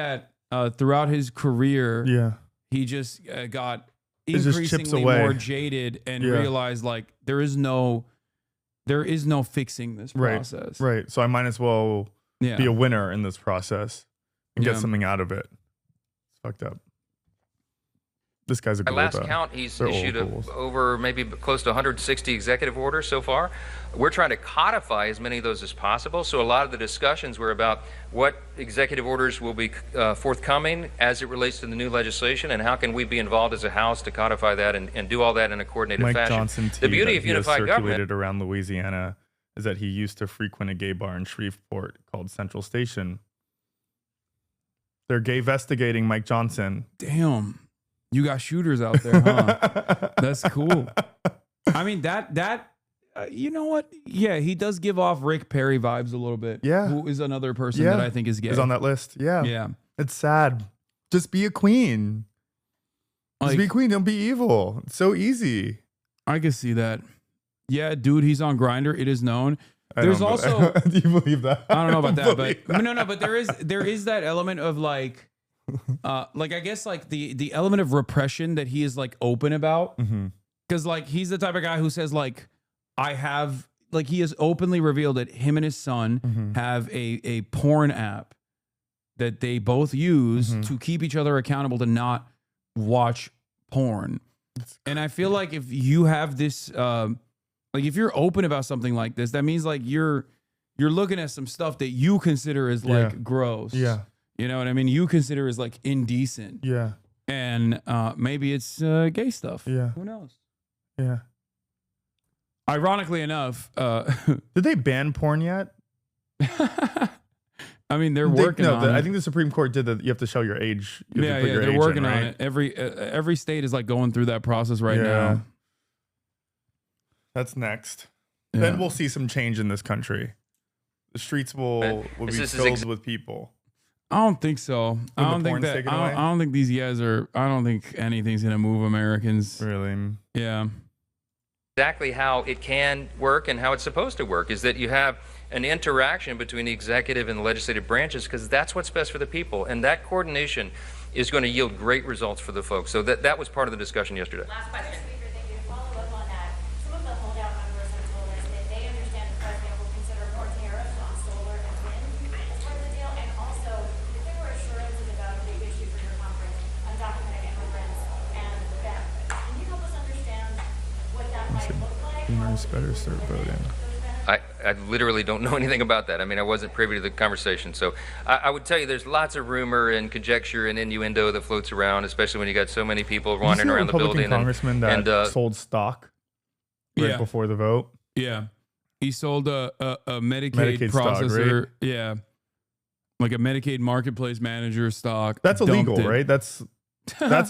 his career, he just got increasingly more jaded and realized like there is no fixing this process. Right. So I might as well be a winner in this process and get something out of it. It's fucked up. This guy's a At last count, he's issued over maybe close to 160 executive orders so far. We're trying to codify as many of those as possible. So a lot of the discussions were about what executive orders will be forthcoming as it relates to the new legislation, and how can we be involved as a House to codify that and do all that in a coordinated fashion. Mike Johnson, the beauty of unified government around Louisiana is that he used to frequent a gay bar in Shreveport called Central Station. They're gay-vestigating Mike Johnson. Damn. You got shooters out there, huh? That's cool. I mean, that you know what? Yeah, he does give off Rick Perry vibes a little bit. Yeah. Who is another person that I think is gay. Is on that list. Yeah. Yeah. It's sad. Just be a queen. Just be a queen. Don't be evil. It's so easy. I can see that. Yeah, dude, he's on Grindr. It is known. Do you believe that? I don't know about that, but no, but there is that element of like I guess like the element of repression that he is like open about. Because like he's the type of guy who says like he has openly revealed that him and his son have a porn app that they both use to keep each other accountable to not watch porn. And I feel like if you have this like if you're open about something like this, that means like you're looking at some stuff that you consider as like gross. Yeah. You know what I mean? You consider as like indecent. Yeah. And maybe it's gay stuff. Yeah. Who knows? Yeah. Ironically enough, did they ban porn yet? I mean, they're working on it. I think the Supreme Court did that. You have to show your age. They're working on it. Every state is like going through that process right now. That's next. Yeah. Then we'll see some change in this country. The streets will be filled with people. I don't think so. I don't think these guys are. I don't think anything's gonna move Americans. Really? Yeah. Exactly how it can work and how it's supposed to work is that you have an interaction between the executive and the legislative branches, because that's what's best for the people, and that coordination is going to yield great results for the folks. So that was part of the discussion yesterday. Last question. Speaker, thank you. To follow up on that, some of the holdout members have told us that they understand the president will consider more tariffs on solar and wind as part of the deal, and also that there were assurances about a big issue for your conference, undocumented immigrants and that. Can you help us understand what that might look like? Boomers better start voting. I literally don't know anything about that. I mean, I wasn't privy to the conversation. So I would tell you there's lots of rumor and conjecture and innuendo that floats around, especially when you got so many people wandering around the building. Congressman that sold stock before the vote. Yeah. He sold a Medicaid processor. Stock, right? Yeah. Like a Medicaid marketplace manager stock. That's illegal, right? That's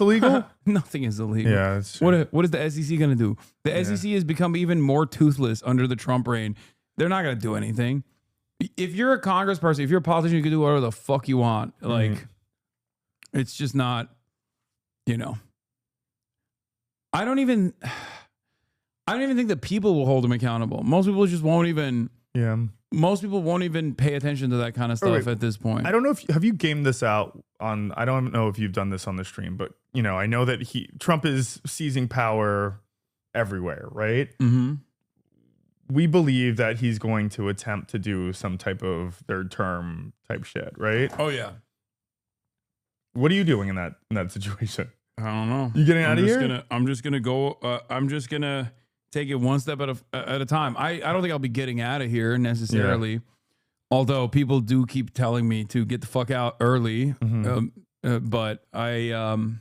illegal? Nothing is illegal. Yeah, that's true. What is the SEC going to do? The SEC has become even more toothless under the Trump reign. They're not going to do anything. If you're a congressperson, if you're a politician, you can do whatever the fuck you want. Like, it's just not, you know. I don't even think that people will hold them accountable. Most people just won't even. Yeah. Most people won't even pay attention to that kind of stuff at this point. I don't know if have you gamed this out on. I don't know if you've done this on the stream, but you know, I know that Trump is seizing power everywhere, right? Mm-hmm. We believe that he's going to attempt to do some type of third term type shit, right? Oh yeah. What are you doing in that situation? I don't know. You getting out of here? I'm just gonna go. I'm just gonna take it one step at a time. I don't think I'll be getting out of here necessarily. Yeah. Although people do keep telling me to get the fuck out early, but I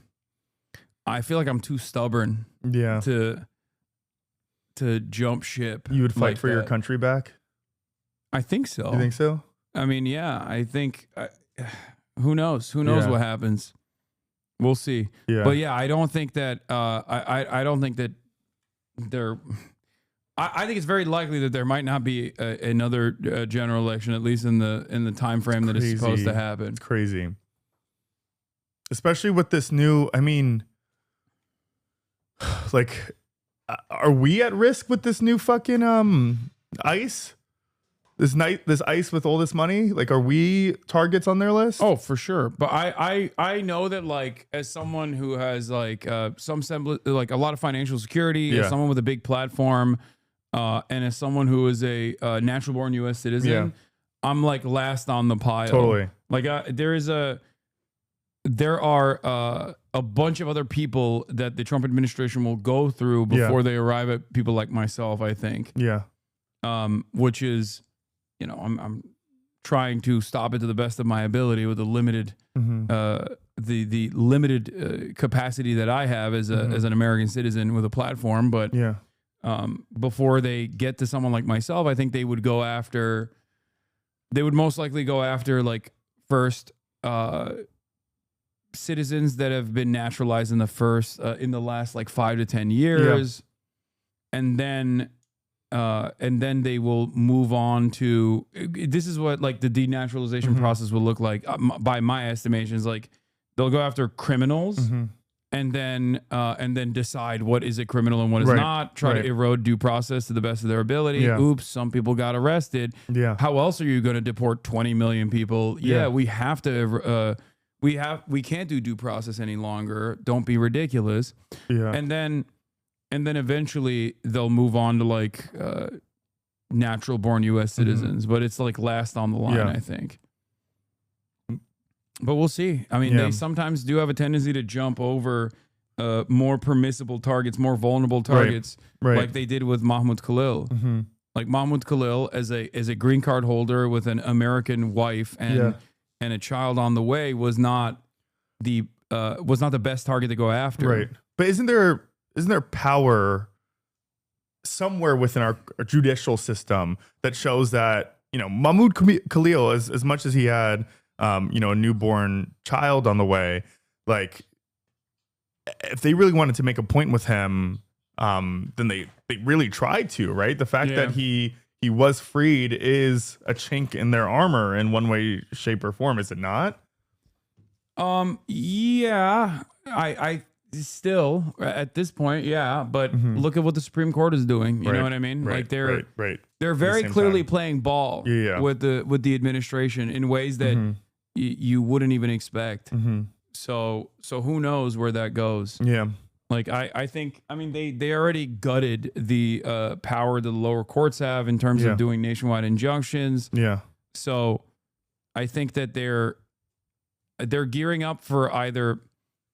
feel like I'm too stubborn. Yeah. To jump ship. You would fight for your country back? I think so. You think so? I mean, yeah, I think who knows? Who knows what happens? We'll see. Yeah. But yeah, I don't think that I don't think that there I think it's very likely that there might not be another general election, at least in the time frame that it's supposed to happen. It's crazy. Especially with this new, I mean, like, are we at risk with this new fucking ICE? This ICE with all this money? Like, are we targets on their list? Oh, for sure. But I know that, like, as someone who has like some semblance, like a lot of financial security, as someone with a big platform, and as someone who is a natural born U.S. citizen, I'm like last on the pile. Totally. Like there are a bunch of other people that the Trump administration will go through before they arrive at people like myself, I think. Yeah. Which is, you know, I'm trying to stop it to the best of my ability with the limited, the limited capacity that I have as an American citizen with a platform. But before they get to someone like myself, I think they would most likely go after like first citizens that have been naturalized in the last like 5 to 10 years, and then then they will move on to, this is what like the denaturalization process will look like by my estimations. Like they'll go after criminals and then decide what is a criminal and what is not, try to erode due process to the best of their ability. Oops, some people got arrested. How else are you going to deport 20 million people? We have to, we can't do due process any longer. Don't be ridiculous. And then eventually they'll move on to like natural born US citizens, but it's like last on the line, I think. But we'll see. I mean, they sometimes do have a tendency to jump over more permissible targets, more vulnerable targets, like they did with Mahmoud Khalil. Like Mahmoud Khalil, as a green card holder with an American wife and a child on the way, was not the best target to go after. Right. But isn't there power somewhere within our judicial system that shows that, you know, Mahmoud Khalil, as much as he had you know, a newborn child on the way, like if they really wanted to make a point with him, then they really tried to, right? The fact that he was freed is a chink in their armor in one way, shape, or form, is it not? Yeah, I still at this point, but look at what the Supreme Court is doing. You know what I mean? Like they're very clearly playing ball with the administration in ways that you wouldn't even expect. So who knows where that goes? Like I think, I mean, they already gutted the power that the lower courts have in terms of doing nationwide injunctions. So I think that they're gearing up for either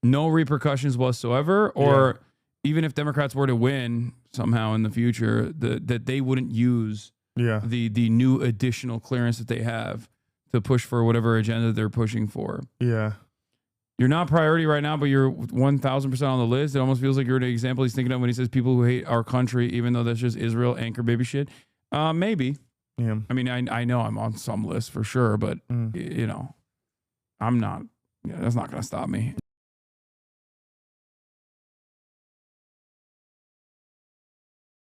no repercussions whatsoever, or even if Democrats were to win somehow in the future, that they wouldn't use the new additional clearance that they have to push for whatever agenda they're pushing for. You're not priority right now, but you're 1,000% on the list. It almost feels like you're an example he's thinking of when he says people who hate our country, even though that's just Israel anchor baby shit. Maybe. I mean, I know I'm on some list for sure, but you know, I'm not. That's not going to stop me.